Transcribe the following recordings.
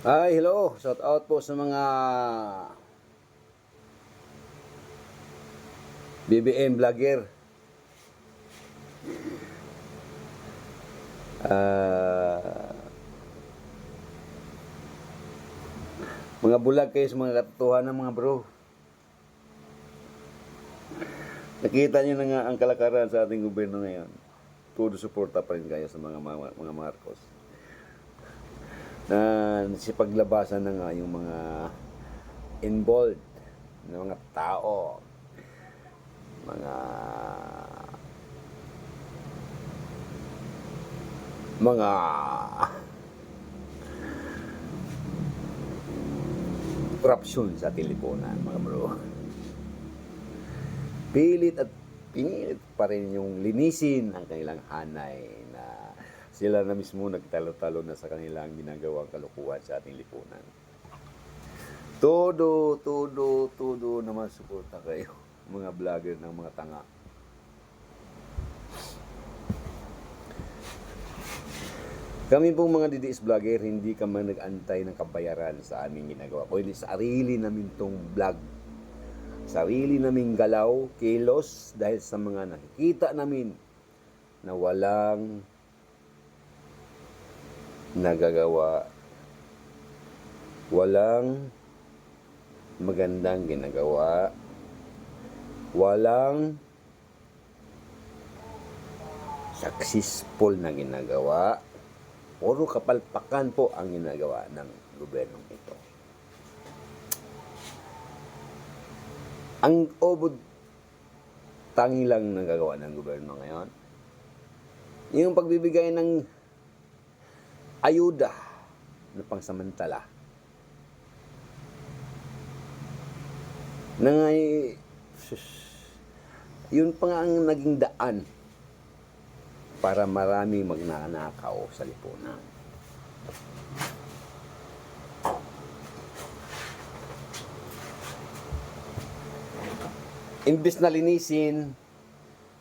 Hi, hello. Shout out po sa mga BBM vlogger. Ah, mga bulag kayo sa mga katotohanan mga bro. Nakita niyo na nga ang kalakaran sa ating gobyerno ngayon. Todo suporta pa rin kayo sa mga Marcos. Na sipaglabasan na nga yung mga involved na mga tao, mga mga korupsyon sa ating lipunan, mga bro. Pilit at pinilit pa rin yung linisin ang kanilang hanay na sila na mismo nagtalo-talo na sa kanilang ginagawang kalukuhan sa ating lipunan. Todo naman suporta kayo, mga vlogger ng mga tanga. Kami pong mga DDS vlogger, hindi kami nag-antay ng kabayaran sa aming ginagawa. Kundi sarili namin tong vlog. Sarili naming galaw, kilos, dahil sa mga nakikita namin na walang nagagawa, walang magandang ginagawa, walang successful na ginagawa, puro kapalpakan po ang ginagawa ng gobyernong ito. Ang obod tangi lang nagagawa ng gobyerno ngayon, yung pagbibigay ng ayuda na pangsamantala na ngay, yun pa nga ang naging daan para marami magnanakaw sa lipunan. Imbes na linisin,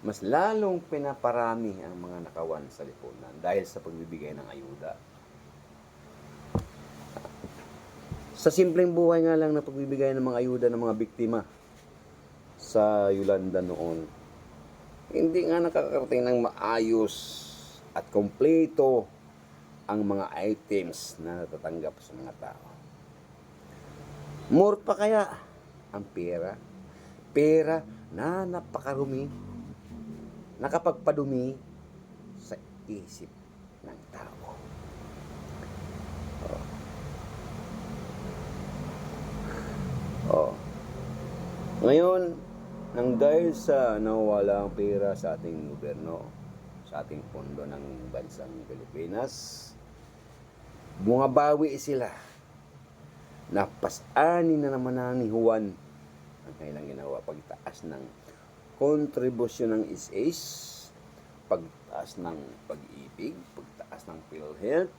mas lalong pinaparami ang mga nakawan sa lipunan dahil sa pagbibigay ng ayuda. Sa simpleng buhay nga lang na pagbibigay ng mga ayuda ng mga biktima sa Yolanda noon, hindi nga nakakarating ng maayos at kompleto ang mga items na natatanggap sa mga tao. More pa kaya ang pera na napakarumi, nakapagpadumi sa isip ng tao. Ngayon, nang dahil sa nawawala ang pera sa ating gobyerno, sa ating pondo ng bansang Pilipinas, bumabawi sila. Napasani na naman na ni Juan ang kailang ginawa, pagtaas ng kontribusyon ng SAs, pagtaas ng pag-ibig, pagtaas ng PhilHealth,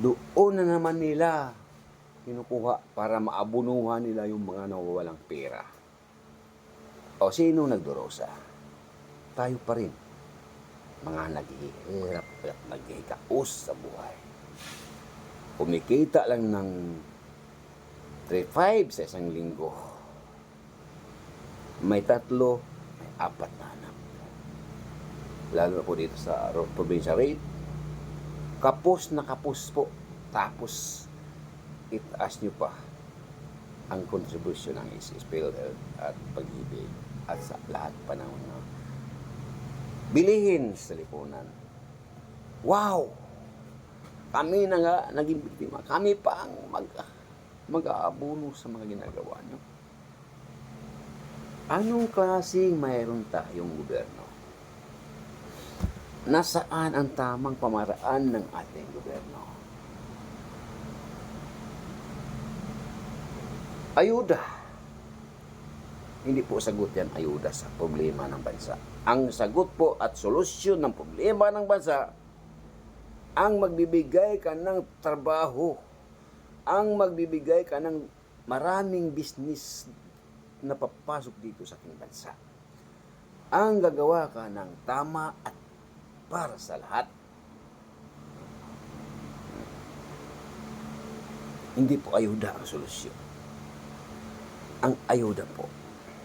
doon na naman nila kinukuha para maabunuhan nila yung mga nawawalang pera. O sino nagdurosa? Tayo pa rin, mga naghihirap at naghihikaos sa buhay. Kumikita lang ng 3-5 sa isang linggo. May 3, may 4 na anak. Lalo na po dito sa probinsya rate, kapos na kapos po. Tapos, itaas nyo pa ang kontribusyon ng ISIS, PhilHealth at pag-ibig at sa lahat pa ng mga bilihin sa lipunan. Wow! Kami na nga naging biktima. Kami pa ang mag-aabuno sa mga ginagawa nyo. Anong klaseng mayroon tayong gobyerno? Nasaan ang tamang pamaraan ng ating gobyerno? Ayuda. Hindi po sagot yan, ayuda sa problema ng bansa. Ang sagot po at solusyon ng problema ng bansa, ang magbibigay ka ng trabaho, ang magbibigay ka ng maraming business na papasok dito sa ating bansa. Ang gagawa ka ng tama at para sa lahat. Hindi po ayuda ang solusyon. Ang ayuda po